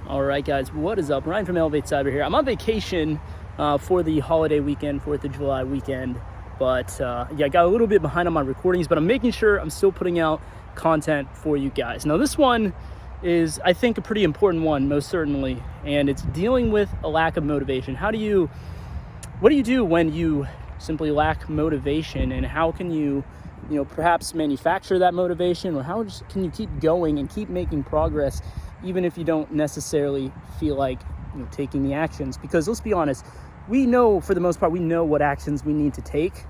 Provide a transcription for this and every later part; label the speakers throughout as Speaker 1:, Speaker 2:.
Speaker 1: All right, guys, what is up? Ryan from elevatecyber here. I'm on vacation for the holiday weekend, 4th of July weekend. But yeah, I got a little bit behind on my recordings, but I'm making sure I'm still putting out content for you guys. Now, this one is, I think, a pretty important one, most certainly, and it's dealing with a lack of motivation. What do you do when you simply lack motivation, and how can you perhaps manufacture that motivation, or how can you keep going and keep making progress even if you don't necessarily feel like taking the actions? Because let's be honest, we know, for the most part, we know what actions we need to take.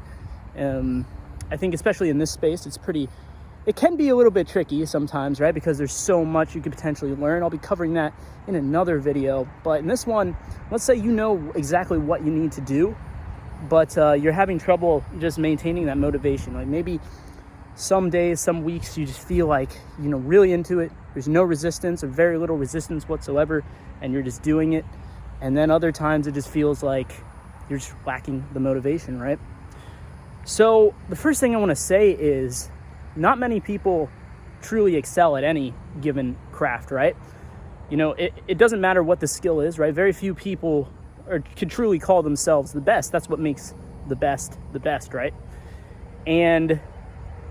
Speaker 1: I think especially in this space, it can be a little bit tricky sometimes, right? Because there's so much you could potentially learn. I'll be covering that in another video. But in this one, let's say you know exactly what you need to do, but you're having trouble just maintaining that motivation. Like maybe some days, some weeks, you just feel like, really into it. There's no resistance or very little resistance whatsoever, and you're just doing it. And then other times it just feels like you're just lacking the motivation, right? So the first thing I want to say is not many people truly excel at any given craft, right? It doesn't matter what the skill is, right? Very few people could truly call themselves the best. That's what makes the best, right? And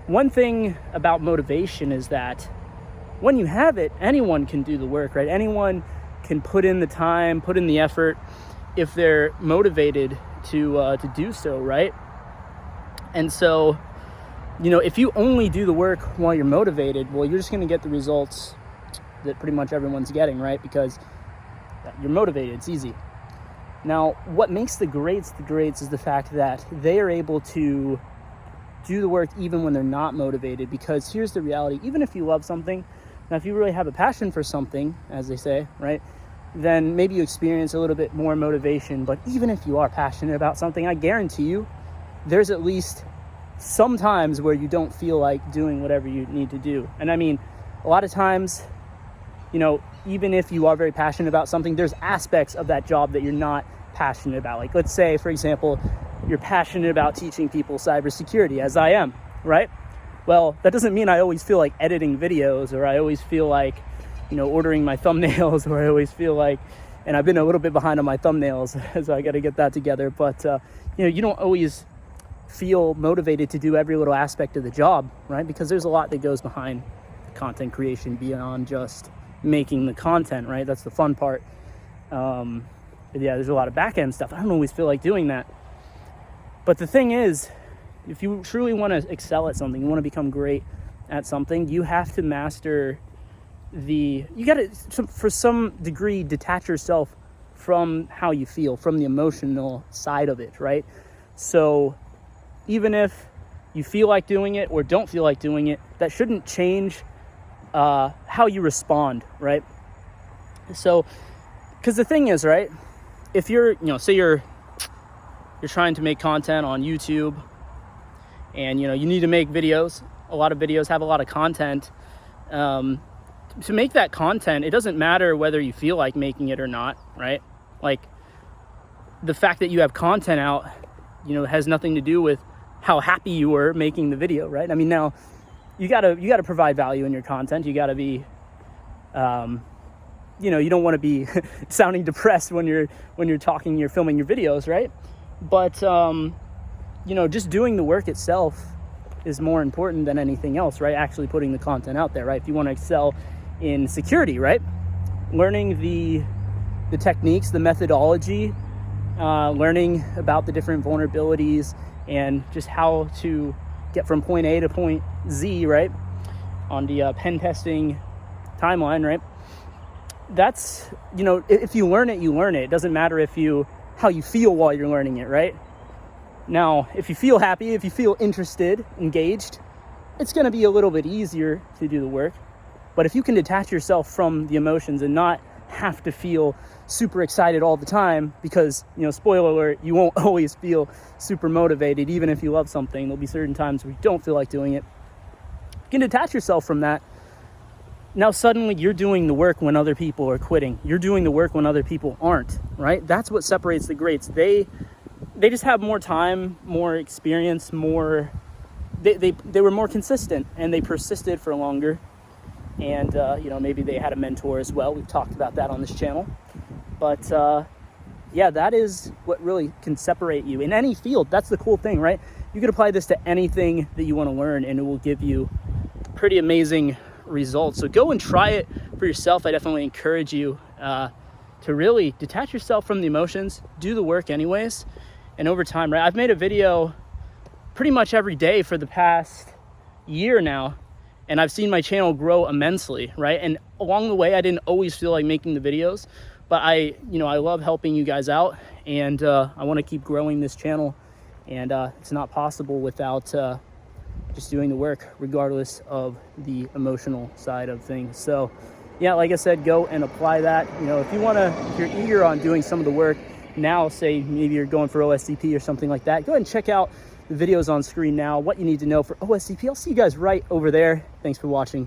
Speaker 1: one thing about motivation is that when you have it, anyone can do the work, right? Anyone can put in the time, put in the effort if they're motivated to do so, right? And so, if you only do the work while you're motivated, well, you're just going to get the results that pretty much everyone's getting, right? Because you're motivated. It's easy. Now, what makes the greats is the fact that they are able to do the work even when they're not motivated. Because here's the reality: even if you love something, now if you really have a passion for something, as they say, right, then maybe you experience a little bit more motivation. But even if you are passionate about something, I guarantee you there's at least some times where you don't feel like doing whatever you need to do. And I mean, a lot of times, even if you are very passionate about something, there's aspects of that job that you're not passionate about. Like, let's say, for example, you're passionate about teaching people cybersecurity, as I am, right? Well, that doesn't mean I always feel like editing videos, or I always feel like, ordering my thumbnails, or I always feel like, and I've been a little bit behind on my thumbnails, so I got to get that together. But, you don't always feel motivated to do every little aspect of the job, right? Because there's a lot that goes behind content creation beyond just making the content, right? That's the fun part. Yeah, there's a lot of back-end stuff. I don't always feel like doing that. But the thing is, if you truly want to excel at something, you want to become great at something, you have to master you got to, for some degree, detach yourself from how you feel, from the emotional side of it, right? So even if you feel like doing it or don't feel like doing it, that shouldn't change how you respond, right? So, because the thing is, right, if you're, say you're trying to make content on YouTube, and you need to make videos, a lot of videos have a lot of content. To make that content, it doesn't matter whether you feel like making it or not, right? Like, the fact that you have content out, has nothing to do with how happy you were making the video, right? I mean, now you gotta provide value in your content. You gotta be, you don't want to be sounding depressed when you're filming your videos, right? But just doing the work itself is more important than anything else, right? Actually putting the content out there, right? If you want to excel in security, right? Learning the techniques, the methodology, learning about the different vulnerabilities, and just how to get from point A to point Z, right? On the pen testing timeline, right? That's, if you learn it, you learn it. It doesn't matter how you feel while you're learning it, right? Now, if you feel happy, if you feel interested, engaged, it's going to be a little bit easier to do the work. But if you can detach yourself from the emotions and not have to feel super excited all the time, because, spoiler alert, you won't always feel super motivated, even if you love something. There'll be certain times where you don't feel like doing it. You can detach yourself from that. Now suddenly you're doing the work when other people are quitting. You're doing the work when other people aren't, right? That's what separates the greats. They just have more time, more experience, they were more consistent, and they persisted for longer. and you know, maybe they had a mentor as well. We've talked about that on this channel. But yeah, that is what really can separate you in any field. That's the cool thing, right? You can apply this to anything that you want to learn, and it will give you pretty amazing results. So go and try it for yourself. I definitely encourage you to really detach yourself from the emotions, do the work anyways, and over time, right? I've made a video pretty much every day for the past year now, and I've seen my channel grow immensely, right? And along the way, I didn't always feel like making the videos, but I love helping you guys out, and I want to keep growing this channel, and it's not possible without just doing the work, regardless of the emotional side of things. So yeah, like I said, go and apply that. You know, if you're eager on doing some of the work now, say maybe you're going for OSCP or something like that, go ahead and check out the videos on screen now, what you need to know for OSCP. I'll see you guys right over there. Thanks for watching.